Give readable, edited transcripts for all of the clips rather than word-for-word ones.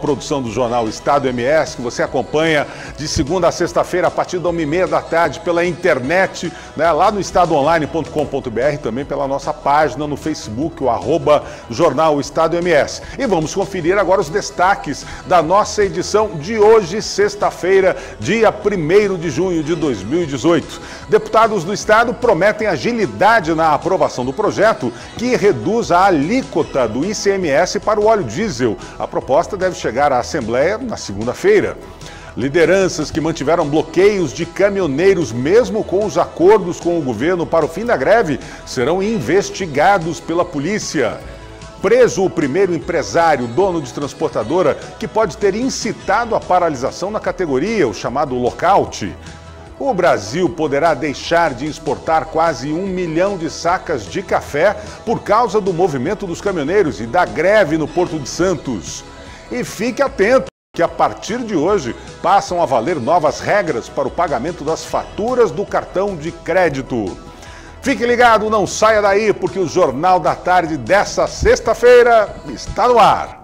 produção do jornal Estado MS, que você acompanha de segunda a sexta-feira a partir da 1h30 da tarde pela internet, né, lá no estadoonline.com.br, também pela nossa página no Facebook, o @jornal Estado MS. E vamos conferir agora os destaques da nossa edição de hoje, sexta-feira, dia 1º de junho de 2018. Deputados do Estado prometem agilidade na aprovação do projeto que reduz a alíquota do ICMS para o óleo diesel. A proposta deve chegar à Assembleia na segunda-feira. Lideranças que mantiveram bloqueios de caminhoneiros, mesmo com os acordos com o governo para o fim da greve, serão investigados pela polícia. Preso o primeiro empresário, dono de transportadora, que pode ter incitado a paralisação na categoria, o chamado lockout. O Brasil poderá deixar de exportar quase 1 milhão de sacas de café por causa do movimento dos caminhoneiros e da greve no Porto de Santos. E fique atento que a partir de hoje passam a valer novas regras para o pagamento das faturas do cartão de crédito. Fique ligado, não saia daí, porque o Jornal da Tarde dessa sexta-feira está no ar.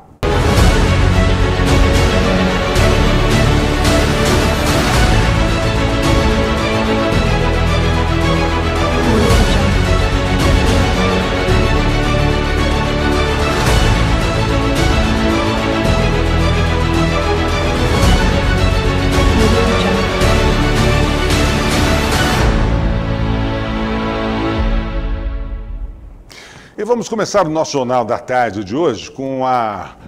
E vamos começar o nosso Jornal da Tarde de hoje com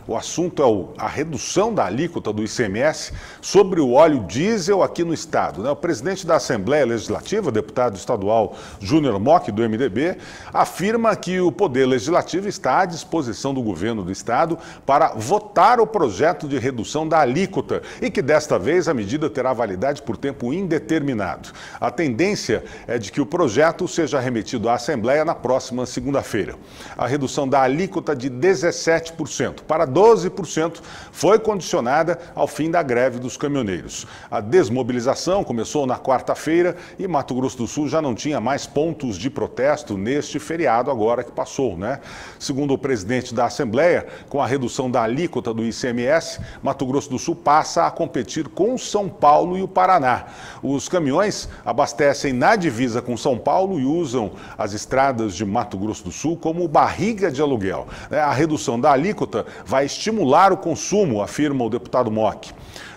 o assunto a redução da alíquota do ICMS sobre o óleo diesel aqui no Estado, né? O presidente da Assembleia Legislativa, deputado estadual Júnior Mock, do MDB, afirma que o Poder Legislativo está à disposição do governo do Estado para votar o projeto de redução da alíquota e que desta vez a medida terá validade por tempo indeterminado. A tendência é de que o projeto seja remetido à Assembleia na próxima segunda-feira. A redução da alíquota de 17% para 12% foi condicionada ao fim da greve dos caminhoneiros. A desmobilização começou na quarta-feira e Mato Grosso do Sul já não tinha mais pontos de protesto neste feriado agora que passou, né? Segundo o presidente da Assembleia, com a redução da alíquota do ICMS, Mato Grosso do Sul passa a competir com São Paulo e o Paraná. Os caminhões abastecem na divisa com São Paulo e usam as estradas de Mato Grosso do Sul como barriga de aluguel. A redução da alíquota vai estimular o consumo, afirma o deputado Mock.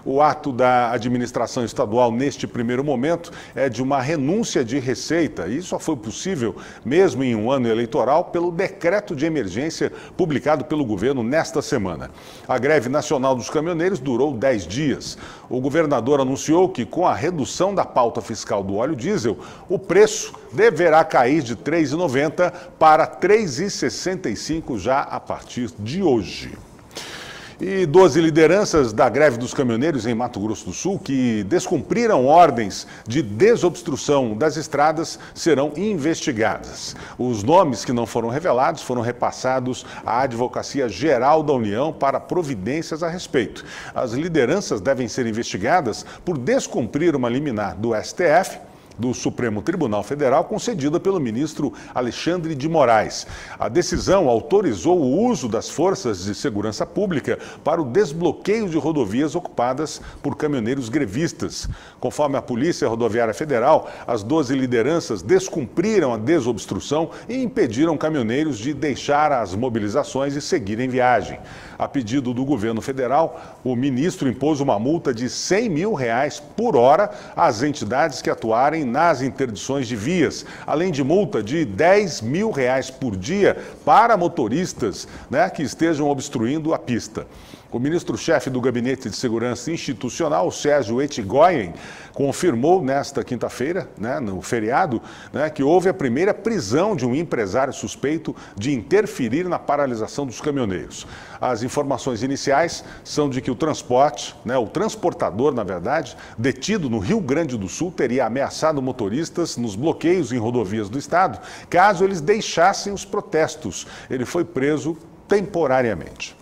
O ato da administração estadual neste primeiro momento é de uma renúncia de receita e só foi possível, mesmo em um ano eleitoral, pelo decreto de emergência publicado pelo governo nesta semana. A greve nacional dos caminhoneiros durou 10 dias. O governador anunciou que com a redução da pauta fiscal do óleo diesel, o preço deverá cair de R$ 3,90 para R$ 3,65 já a partir de hoje. E 12 lideranças da greve dos caminhoneiros em Mato Grosso do Sul que descumpriram ordens de desobstrução das estradas serão investigadas. Os nomes que não foram revelados foram repassados à Advocacia Geral da União para providências a respeito. As lideranças devem ser investigadas por descumprir uma liminar do STF, do Supremo Tribunal Federal, concedida pelo ministro Alexandre de Moraes. A decisão autorizou o uso das forças de segurança pública para o desbloqueio de rodovias ocupadas por caminhoneiros grevistas. Conforme a Polícia Rodoviária Federal, as 12 lideranças descumpriram a desobstrução e impediram caminhoneiros de deixar as mobilizações e seguirem viagem. A pedido do governo federal, o ministro impôs uma multa de R$ 100 mil por hora às entidades que atuarem nas interdições de vias, além de multa de R$ 10 mil por dia para motoristas, né, que estejam obstruindo a pista. O ministro-chefe do Gabinete de Segurança Institucional, Sérgio Ettigoyen, confirmou nesta quinta-feira, né, no feriado, né, que houve a primeira prisão de um empresário suspeito de interferir na paralisação dos caminhoneiros. As informações iniciais são de que o transportador, na verdade, detido no Rio Grande do Sul, teria ameaçado motoristas nos bloqueios em rodovias do estado, caso eles deixassem os protestos. Ele foi preso temporariamente.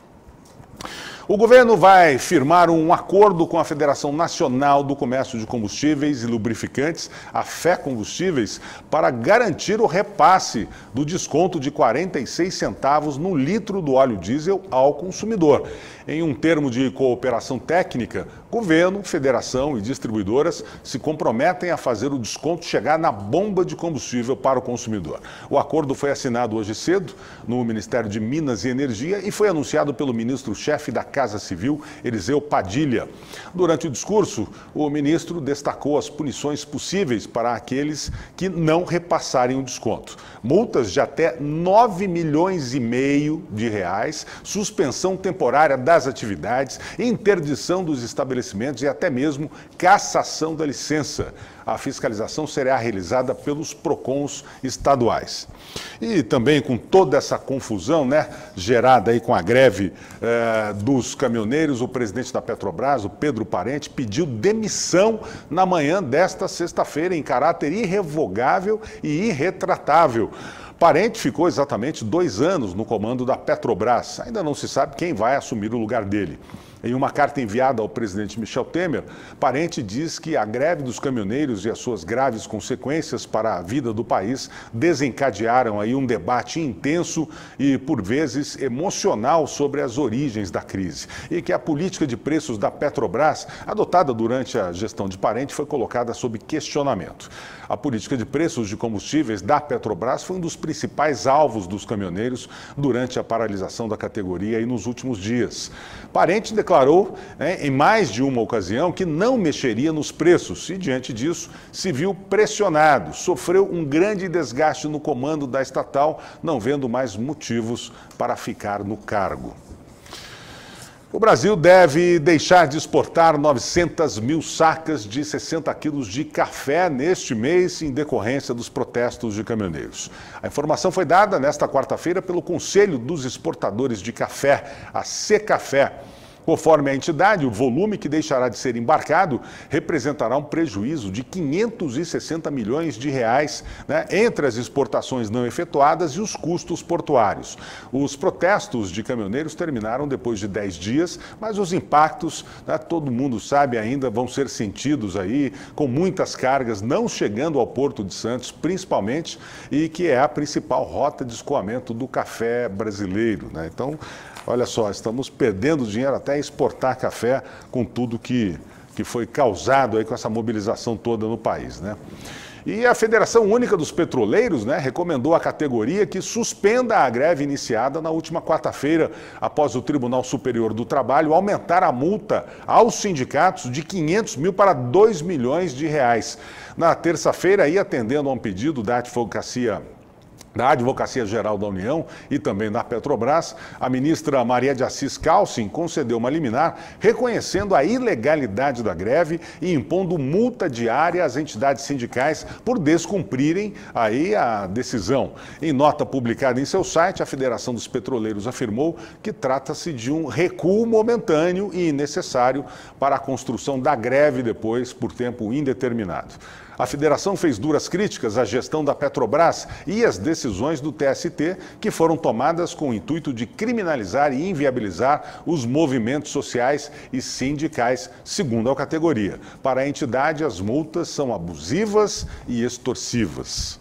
O governo vai firmar um acordo com a Federação Nacional do Comércio de Combustíveis e Lubrificantes, a Fé Combustíveis, para garantir o repasse do desconto de 46 centavos no litro do óleo diesel ao consumidor. Em um termo de cooperação técnica, governo, federação e distribuidoras se comprometem a fazer o desconto chegar na bomba de combustível para o consumidor. O acordo foi assinado hoje cedo no Ministério de Minas e Energia e foi anunciado pelo ministro-chefe da Casa Civil, Eliseu Padilha. Durante o discurso, o ministro destacou as punições possíveis para aqueles que não repassarem o desconto. Multas de até 9,5 milhões de reais, suspensão temporária das atividades, interdição dos estabelecimentos e até mesmo cassação da licença. A fiscalização será realizada pelos PROCONs estaduais. E também com toda essa confusão, gerada aí com a greve dos caminhoneiros, o presidente da Petrobras, o Pedro Parente, pediu demissão na manhã desta sexta-feira em caráter irrevogável e irretratável. Parente ficou exatamente 2 anos no comando da Petrobras. Ainda não se sabe quem vai assumir o lugar dele. Em uma carta enviada ao presidente Michel Temer, Parente diz que a greve dos caminhoneiros e as suas graves consequências para a vida do país desencadearam aí um debate intenso e, por vezes, emocional sobre as origens da crise. E que a política de preços da Petrobras, adotada durante a gestão de Parente, foi colocada sob questionamento. A política de preços de combustíveis da Petrobras foi um dos principais alvos dos caminhoneiros durante a paralisação da categoria e nos últimos dias. Parente declarou em mais de uma ocasião que não mexeria nos preços e, diante disso, se viu pressionado, sofreu um grande desgaste no comando da estatal, não vendo mais motivos para ficar no cargo. O Brasil deve deixar de exportar 900 mil sacas de 60 quilos de café neste mês, em decorrência dos protestos de caminhoneiros. A informação foi dada nesta quarta-feira pelo Conselho dos Exportadores de Café, a Secafé. Conforme a entidade, o volume que deixará de ser embarcado representará um prejuízo de 560 milhões de reais, entre as exportações não efetuadas e os custos portuários. Os protestos de caminhoneiros terminaram depois de 10 dias, mas os impactos, todo mundo sabe, ainda vão ser sentidos aí, com muitas cargas não chegando ao Porto de Santos, principalmente, e que é a principal rota de escoamento do café brasileiro, Então, olha só, estamos perdendo dinheiro até exportar café com tudo que foi causado aí com essa mobilização toda no país, E a Federação Única dos Petroleiros, recomendou à categoria que suspenda a greve iniciada na última quarta-feira, após o Tribunal Superior do Trabalho aumentar a multa aos sindicatos de 500 mil para 2 milhões de reais. Na terça-feira, atendendo a um pedido da Advocacia Geral da União e também da Petrobras, a ministra Maria de Assis Calcin concedeu uma liminar reconhecendo a ilegalidade da greve e impondo multa diária às entidades sindicais por descumprirem aí a decisão. Em nota publicada em seu site, a Federação dos Petroleiros afirmou que trata-se de um recuo momentâneo e necessário para a construção da greve depois por tempo indeterminado. A federação fez duras críticas à gestão da Petrobras e às decisões do TST, que foram tomadas com o intuito de criminalizar e inviabilizar os movimentos sociais e sindicais, segundo a categoria. Para a entidade, as multas são abusivas e extorsivas.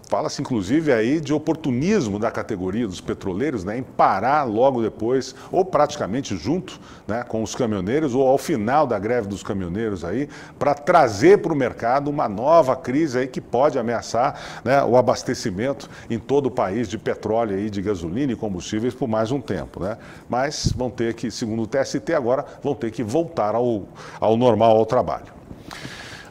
Fala-se, inclusive, aí de oportunismo da categoria dos petroleiros, em parar logo depois, ou praticamente junto com os caminhoneiros, ou ao final da greve dos caminhoneiros aí, para trazer para o mercado uma nova crise aí que pode ameaçar o abastecimento em todo o país de petróleo e de gasolina e combustíveis por mais um tempo, Mas vão ter que, segundo o TST, agora vão ter que voltar ao normal, ao trabalho.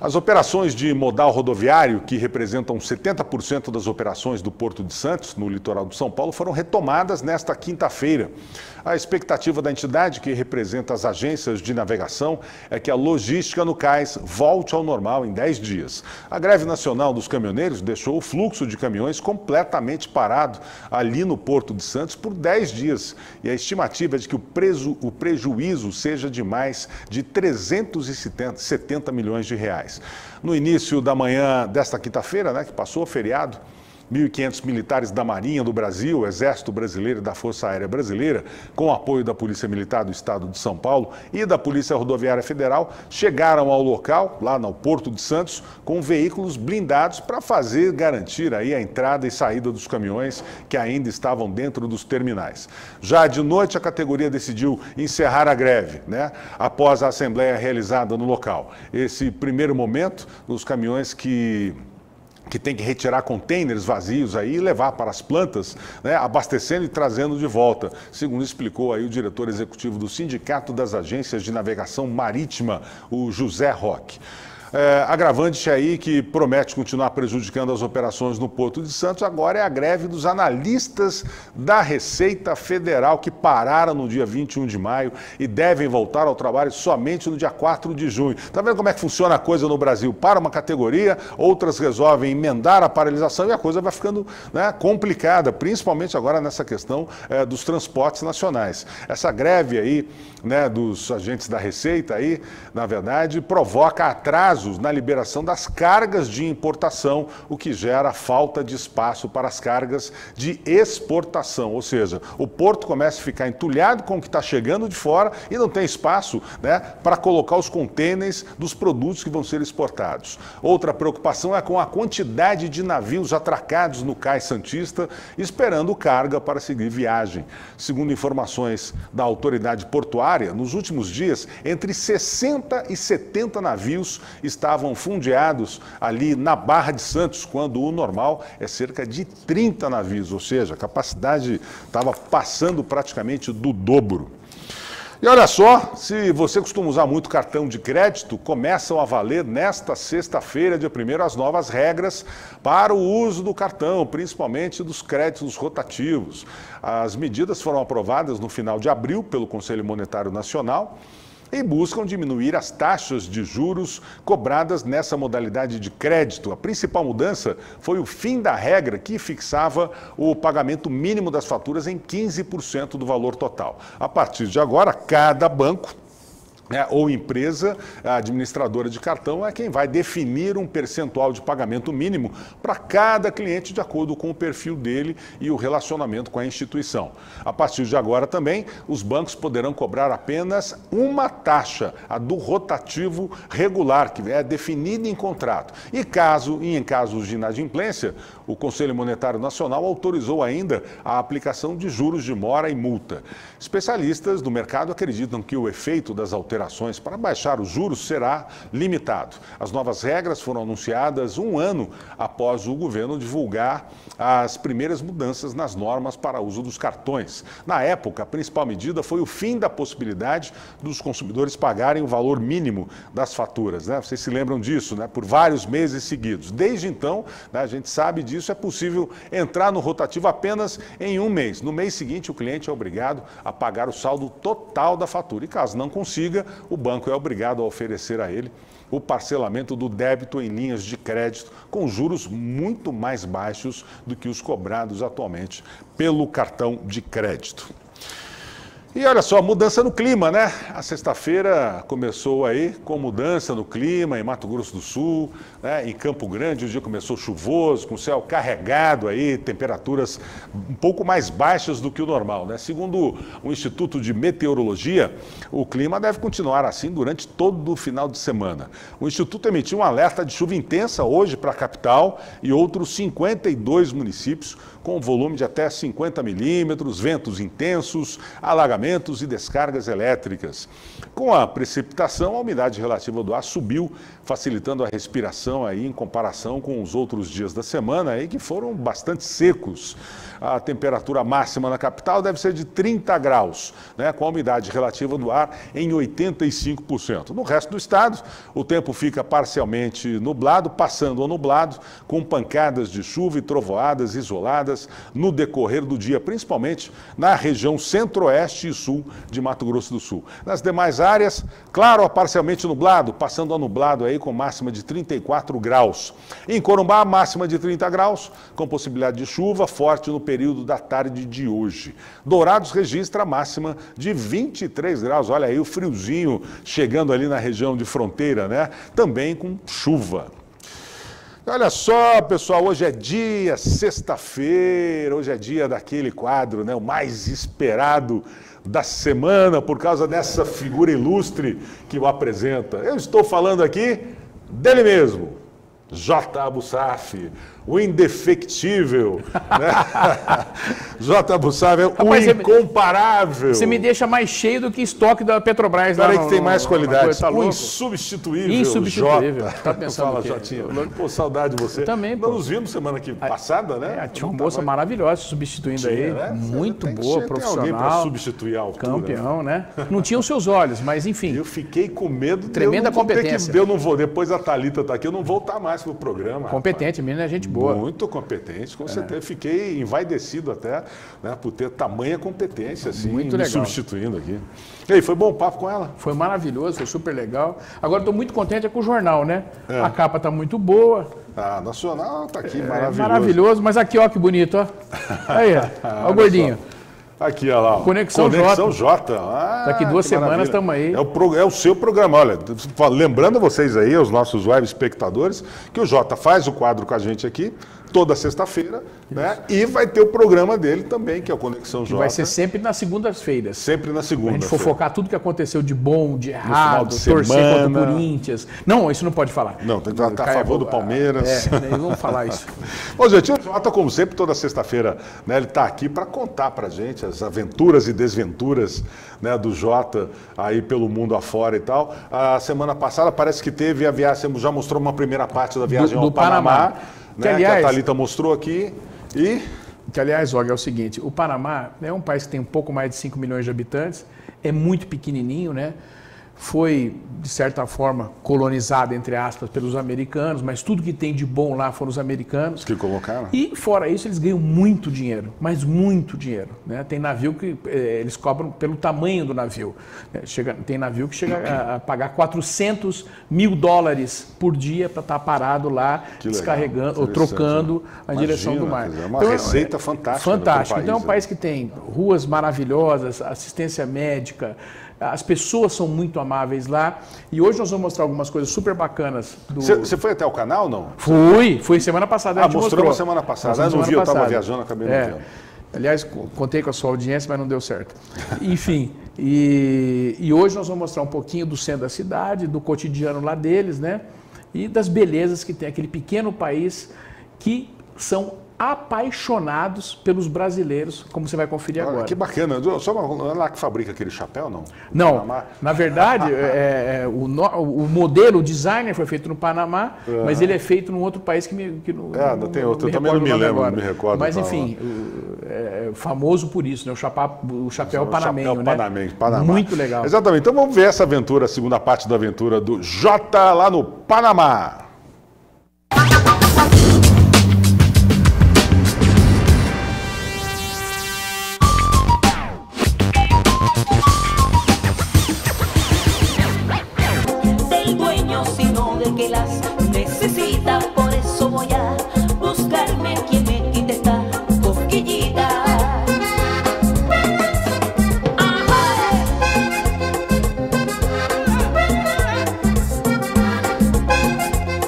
As operações de modal rodoviário, que representam 70% das operações do Porto de Santos, no litoral de São Paulo, foram retomadas nesta quinta-feira. A expectativa da entidade, que representa as agências de navegação, é que a logística no cais volte ao normal em 10 dias. A greve nacional dos caminhoneiros deixou o fluxo de caminhões completamente parado ali no Porto de Santos por 10 dias. E a estimativa é de que o prejuízo seja de mais de 370 milhões de reais. No início da manhã desta quinta-feira, que passou o feriado, 1.500 militares da Marinha do Brasil, Exército Brasileiro e da Força Aérea Brasileira, com apoio da Polícia Militar do Estado de São Paulo e da Polícia Rodoviária Federal, chegaram ao local, lá no Porto de Santos, com veículos blindados para garantir aí a entrada e saída dos caminhões que ainda estavam dentro dos terminais. Já de noite, a categoria decidiu encerrar a greve, né, após a assembleia realizada no local. Esse primeiro momento, os caminhões que tem que retirar containers vazios aí e levar para as plantas, né, abastecendo e trazendo de volta, segundo explicou aí o diretor executivo do Sindicato das Agências de Navegação Marítima, o José Roque. Agravante aí que promete continuar prejudicando as operações no Porto de Santos, agora é a greve dos analistas da Receita Federal, que pararam no dia 21 de maio e devem voltar ao trabalho somente no dia 4 de junho. Tá vendo como é que funciona a coisa no Brasil? Para uma categoria, outras resolvem emendar a paralisação e a coisa vai ficando, né, complicada, principalmente agora nessa questão dos transportes nacionais. Essa greve aí, né, dos agentes da Receita aí, na verdade, provoca atraso na liberação das cargas de importação, o que gera falta de espaço para as cargas de exportação. Ou seja, o porto começa a ficar entulhado com o que está chegando de fora e não tem espaço, né, para colocar os contêineres dos produtos que vão ser exportados. Outra preocupação é com a quantidade de navios atracados no Cais Santista, esperando carga para seguir viagem. Segundo informações da autoridade portuária, nos últimos dias, entre 60 e 70 navios estavam fundeados ali na Barra de Santos, quando o normal é cerca de 30 navios, ou seja, a capacidade estava passando praticamente do dobro. E olha só, se você costuma usar muito cartão de crédito, começam a valer nesta sexta-feira, dia 1º, as novas regras para o uso do cartão, principalmente dos créditos rotativos. As medidas foram aprovadas no final de abril pelo Conselho Monetário Nacional e buscam diminuir as taxas de juros cobradas nessa modalidade de crédito. A principal mudança foi o fim da regra que fixava o pagamento mínimo das faturas em 15% do valor total. A partir de agora, cada banco ou empresa administradora de cartão é quem vai definir um percentual de pagamento mínimo para cada cliente de acordo com o perfil dele e o relacionamento com a instituição. A partir de agora também, os bancos poderão cobrar apenas uma taxa, a do rotativo regular, que é definida em contrato. E em casos de inadimplência, o Conselho Monetário Nacional autorizou ainda a aplicação de juros de mora e multa. Especialistas do mercado acreditam que o efeito das alterações para baixar os juros será limitado. As novas regras foram anunciadas um ano após o governo divulgar as primeiras mudanças nas normas para uso dos cartões. Na época, a principal medida foi o fim da possibilidade dos consumidores pagarem o valor mínimo das faturas, né? Vocês se lembram disso, né? Por vários meses seguidos. Desde então, né, a gente sabe disso, é possível entrar no rotativo apenas em um mês. No mês seguinte, o cliente é obrigado a pagar o saldo total da fatura. E caso não consiga, o banco é obrigado a oferecer a ele o parcelamento do débito em linhas de crédito com juros muito mais baixos do que os cobrados atualmente pelo cartão de crédito. E olha só, mudança no clima, né? A sexta-feira começou aí com mudança no clima em Mato Grosso do Sul, né? Em Campo Grande o dia começou chuvoso, com o céu carregado aí, temperaturas um pouco mais baixas do que o normal, né? Segundo o Instituto de Meteorologia, o clima deve continuar assim durante todo o final de semana. O Instituto emitiu um alerta de chuva intensa hoje para a capital e outros 52 municípios, com volume de até 50 milímetros, ventos intensos, alagamentos e descargas elétricas. Com a precipitação, a umidade relativa do ar subiu, facilitando a respiração aí em comparação com os outros dias da semana, aí, que foram bastante secos. A temperatura máxima na capital deve ser de 30 graus, né, com a umidade relativa do ar em 85%. No resto do estado, o tempo fica parcialmente nublado, passando a nublado, com pancadas de chuva e trovoadas isoladas no decorrer do dia, principalmente na região centro-oeste e sul de Mato Grosso do Sul. Nas demais áreas, claro, parcialmente nublado, passando a nublado aí com máxima de 34 graus. Em Corumbá, máxima de 30 graus, com possibilidade de chuva forte no período da tarde de hoje. Dourados registra a máxima de 23 graus. Olha aí o friozinho chegando ali na região de fronteira, né? Também com chuva. Olha só, pessoal, hoje é dia, sexta-feira, hoje é dia daquele quadro, né, o mais esperado da semana, por causa dessa figura ilustre que o apresenta. Eu estou falando aqui dele mesmo, J. Abussaf, o indefectível, né? J. Abussaf, o incomparável. Você me deixa mais cheio do que estoque da Petrobras. Peraí que tem mais qualidade. Tá o insubstituível. Insubstituível. Jota. Tá pensando Fala, Jotinha. Pô, saudade de você. Eu também, pô. Nós nos vimos semana passada, né? Tinha uma moça maravilhosa substituindo aí. Né? Muito boa, profissional. Tem alguém para substituir a altura. Campeão, né? Não tinha os seus olhos, mas enfim. Eu fiquei com medo. Tremenda competência. Eu não vou, depois a Thalita tá aqui, eu não vou voltar mais pro programa. Competente, menina, é gente boa. Muito competente, com certeza. Fiquei envaidecido até, né, por ter tamanha competência, assim, muito me legal. substituindo aqui. E aí, foi bom o papo com ela? Foi maravilhoso, foi super legal. Agora estou muito contente com o jornal, né? A capa está muito boa. Ah, Nacional tá aqui, maravilhoso. Maravilhoso, mas aqui, ó, que bonito, ó. Aí, ó, o gordinho. Aqui, olha lá. Conexão J. Daqui 2 semanas estamos aí. É o seu programa. Olha, lembrando a vocês aí, aos nossos web espectadores, que o Jota faz o quadro com a gente aqui toda sexta-feira, né? E vai ter o programa dele também, que é o Conexão J. Vai ser sempre nas segundas-feiras. Sempre na segunda. A gente fofocar tudo que aconteceu de bom, de errado, torcer contra o Corinthians. Não, isso não pode falar. Não, tem que estar a favor do Palmeiras. Vamos falar isso. Bom, gente, o Jota, como sempre, toda sexta-feira, né, ele está aqui para contar para a gente as aventuras e desventuras, né, do Jota aí pelo mundo afora e tal. A semana passada parece que teve a viagem, já mostrou uma primeira parte da viagem ao Panamá. Que, aliás, que a Thalita mostrou aqui e... Que, aliás, Olga, é o seguinte, o Panamá é um país que tem um pouco mais de 5 milhões de habitantes, é muito pequenininho, né? Foi, de certa forma, colonizado, entre aspas, pelos americanos, mas tudo que tem de bom lá foram os americanos. Que colocaram. E, fora isso, eles ganham muito dinheiro, mas muito dinheiro, né? Tem navio que eles cobram pelo tamanho do navio. Tem navio que chega a pagar $400 mil por dia para estar parado lá, descarregando ou trocando a direção do mar. É uma receita fantástica. Fantástico. Então é um país que tem ruas maravilhosas, assistência médica. As pessoas são muito amáveis lá. E hoje nós vamos mostrar algumas coisas super bacanas. Você foi até o canal, não? Fui semana passada. Mostrou semana passada. Eu não vi, eu estava viajando, acabei não vendo. Aliás, contei com a sua audiência, mas não deu certo. Enfim, e hoje nós vamos mostrar um pouquinho do centro da cidade, do cotidiano lá deles, né? E das belezas que tem aquele pequeno país que são apaixonados pelos brasileiros, como você vai conferir agora. Que bacana. Só lá que fabrica aquele chapéu, não? Não, na verdade, o modelo, o designer foi feito no Panamá, mas ele é feito num outro país que tem outro, eu também não me lembro, não me recordo. Mas enfim, é famoso por isso, né? O chapéu panamenho, chapéu né? Panamá. Muito legal. Exatamente. Então vamos ver essa aventura, a segunda parte da aventura do Jota lá no Panamá. Que las necesita, por eso voy a buscarme quien me quite esta cosquillita.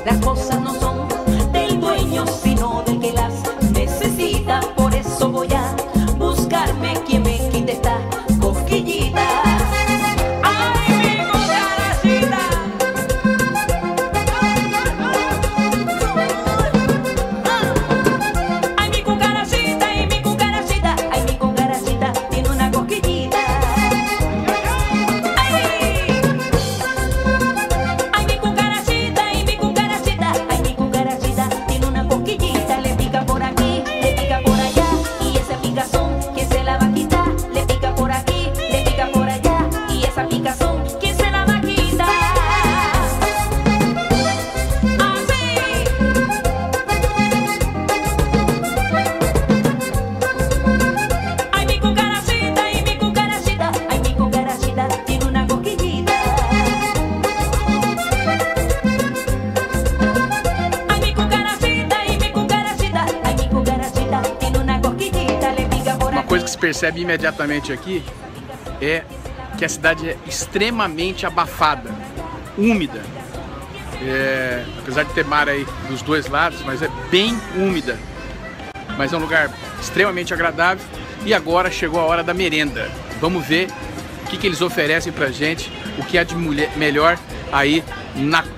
Las cosas no son del dueño, sino del que las necesita, por eso voy a buscarme quien me quite esta cosquillita. Percebe imediatamente aqui é que a cidade é extremamente abafada, úmida. apesar de ter mar aí dos dois lados, mas é bem úmida. Mas é um lugar extremamente agradável. E agora chegou a hora da merenda. Vamos ver o que eles oferecem pra gente, o que há de melhor aí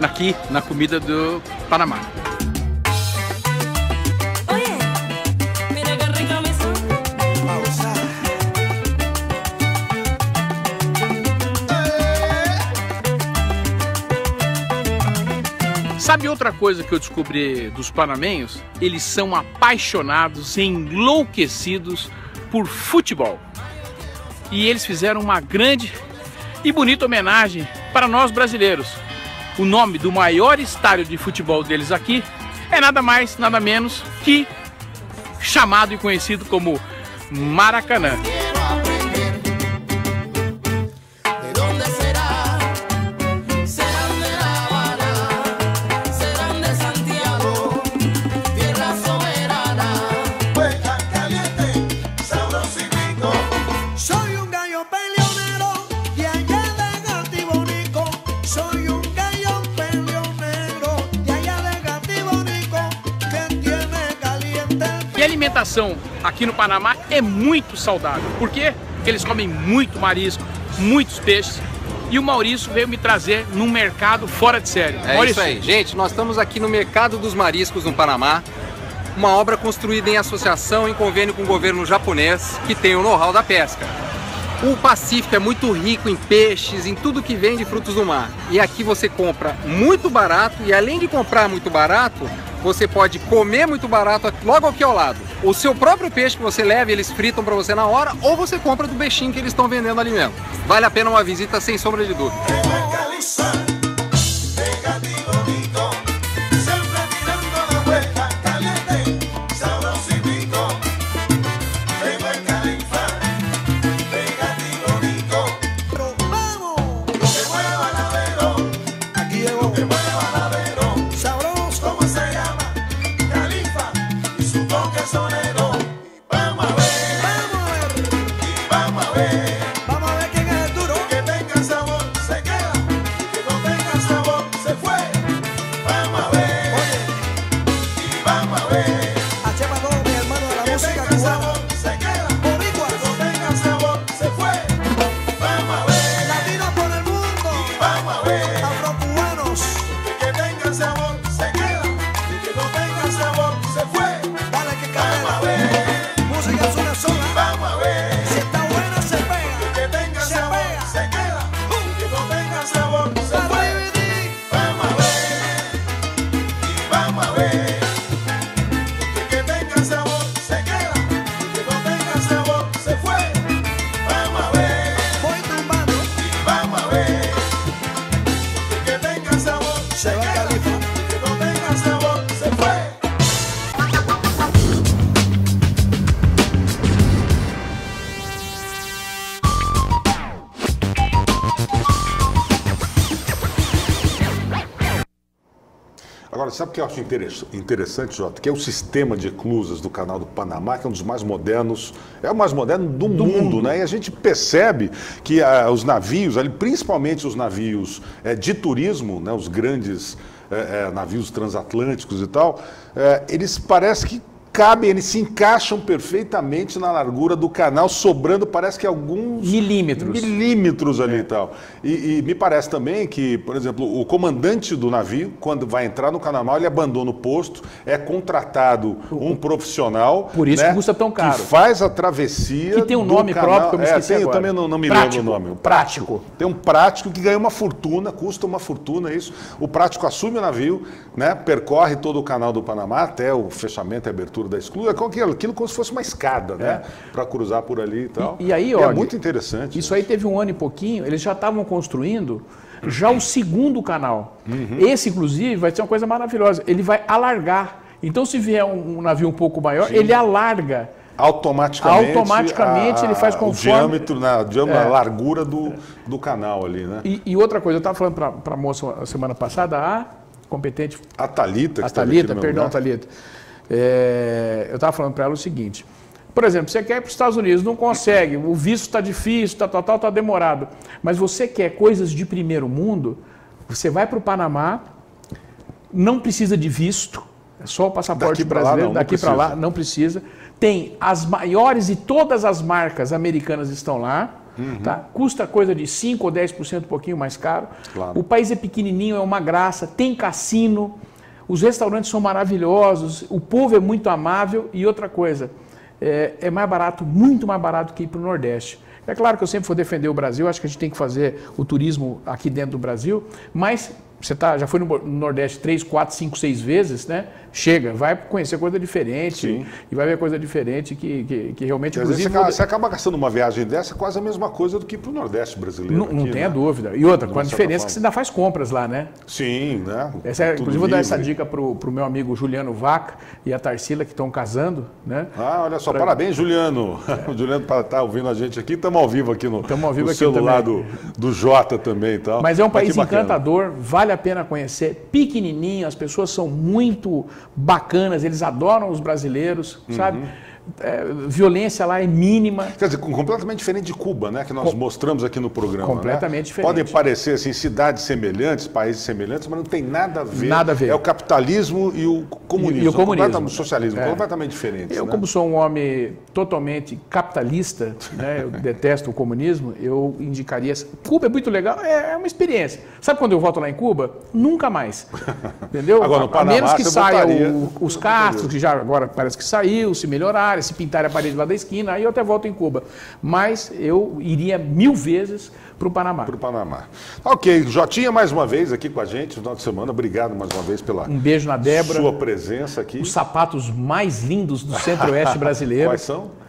aqui na comida do Panamá. Sabe outra coisa que eu descobri dos panamenhos? Eles são apaixonados, enlouquecidos por futebol. E eles fizeram uma grande e bonita homenagem para nós brasileiros. O nome do maior estádio de futebol deles aqui é nada mais, nada menos que chamado e conhecido como Maracanã. A alimentação aqui no Panamá é muito saudável. Por quê? Porque eles comem muito marisco, muitos peixes. E o Maurício veio me trazer num mercado fora de série. É isso aí, gente. Nós estamos aqui no Mercado dos Mariscos no Panamá. Uma obra construída em associação, em convênio com o governo japonês, que tem o know-how da pesca. O Pacífico é muito rico em peixes, em tudo que vem de frutos do mar. E aqui você compra muito barato e além de comprar muito barato, você pode comer muito barato logo aqui ao lado. O seu próprio peixe que você leva, eles fritam para você na hora, ou você compra do peixinho que eles estão vendendo ali mesmo. Vale a pena uma visita sem sombra de dúvida. Agora, sabe o que eu acho interessante, Jota? Que é o sistema de eclusas do Canal do Panamá, que é um dos mais modernos, é o mais moderno do mundo, né? E a gente percebe que os navios, ali, principalmente os navios de turismo, né? Os grandes navios transatlânticos e tal, eles parecem que cabem, eles se encaixam perfeitamente na largura do canal, sobrando, parece que alguns milímetros ali e tal. E me parece também que, por exemplo, o comandante do navio, quando vai entrar no canal, ele abandona o posto, é contratado um profissional. Por isso, né, que custa tão caro. Que faz a travessia. Que tem um nome próprio que eu me esqueci agora. Eu também não me lembro o nome. Prático. Tem um prático que ganha uma fortuna, custa uma fortuna isso. O prático assume o navio, né, percorre todo o canal do Panamá até o fechamento e abertura da esclusa, aquilo como se fosse uma escada, né? Para cruzar por ali e tal. E aí, olha, é muito interessante. Isso aí teve um ano e pouquinho, eles já estavam construindo já o segundo canal. Esse, inclusive, vai ser uma coisa maravilhosa. Ele vai alargar. Então, se vier um navio um pouco maior, ele alarga. Automaticamente ele faz conforme... O diâmetro, a largura do canal ali, né? E outra coisa, eu estava falando para a moça a semana passada, a competente... A Thalita. A Thalita, perdão, Thalita. Eu estava falando para ela o seguinte, por exemplo, você quer ir para os Estados Unidos, não consegue, o visto está difícil, está demorado, mas você quer coisas de primeiro mundo, você vai para o Panamá, não precisa de visto, é só o passaporte brasileiro, daqui para lá não precisa. Tem as maiores e todas as marcas americanas estão lá. Tá? Custa coisa de 5% ou 10%, um pouquinho mais caro. Claro. O país é pequenininho, é uma graça, tem cassino, os restaurantes são maravilhosos, o povo é muito amável e outra coisa, é mais barato, muito mais barato que ir para o Nordeste. É claro que eu sempre vou defender o Brasil, acho que a gente tem que fazer o turismo aqui dentro do Brasil, mas você já foi no Nordeste 3, 4, 5, 6 vezes, né? Chega, vai conhecer coisa diferente. Sim. E vai ver coisa diferente que realmente... Às vezes você acaba gastando uma viagem dessa quase a mesma coisa do que ir para o Nordeste brasileiro. Não tenha dúvida. E outra, com a diferença que você ainda faz compras lá, né? Sim, né? Inclusive vou dar essa dica para o meu amigo Juliano Vaca e a Tarsila, que estão casando, né? Ah, olha só, parabéns, Juliano. O Juliano está ouvindo a gente aqui, estamos ao vivo aqui no celular do Jota também. Então. Mas é um país encantador, vale a pena conhecer, pequenininho, as pessoas são muito bacanas, eles adoram os brasileiros, sabe? Violência lá é mínima. Quer dizer, completamente diferente de Cuba, né? Que nós mostramos aqui no programa. Completamente diferente. Podem parecer assim, cidades semelhantes, países semelhantes, mas não tem nada a ver. Nada a ver. É o capitalismo e o comunismo. E o comunismo. O socialismo, completamente diferentes. Eu, como sou um homem totalmente capitalista, né? Eu detesto o comunismo, eu indicaria... Cuba é muito legal, é uma experiência. Sabe quando eu volto lá em Cuba? Nunca mais. Entendeu? Agora, no Panamá, a menos que saia os Castro, que já agora parece que saiu, se melhorar, se pintar a parede lá da esquina, aí eu até volto em Cuba. Mas eu iria 1000 vezes para o Panamá. Para o Panamá. Ok, Jotinha mais uma vez aqui com a gente no final de semana. Obrigado mais uma vez pela um beijo na Débora. Sua presença aqui. Os sapatos mais lindos do Centro-Oeste brasileiro. Quais são?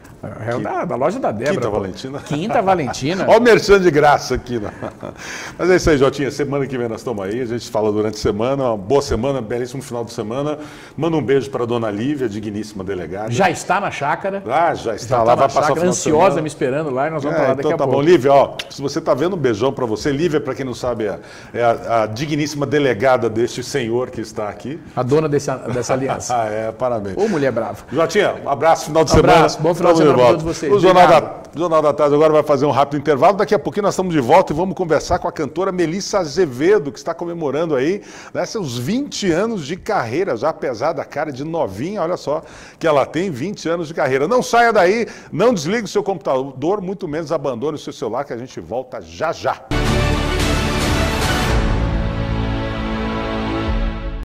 Da loja da Débora. Quinta Valentina. Quinta Valentina. Olha o merchan de graça aqui. Mas é isso aí, Jotinha. Semana que vem nós estamos aí. A gente fala durante a semana. Uma boa semana, belíssimo final de semana. Manda um beijo para a dona Lívia, digníssima delegada. Já está na chácara. Já está lá. Vai passar o final ansiosa me esperando lá e nós vamos falar daqui a pouco. Bom, Lívia, ó, se você está vendo, um beijão para você. Lívia, para quem não sabe, é a digníssima delegada deste senhor que está aqui. A dona dessa aliança. Parabéns. Ô, mulher brava. Jotinha, um abraço, final de semana. Abraço, bom final de semana para todos vocês. O Jornal da Tarde agora vai fazer um rápido intervalo. Daqui a pouquinho nós estamos de volta e vamos conversar com a cantora Melissa Azevedo, que está comemorando aí, né, seus 20 anos de carreira, já apesar da cara de novinha, olha só, que ela tem 20 anos de carreira. Não saia daí, não desligue o seu computador, muito menos abandone o seu celular, que a gente volta já já.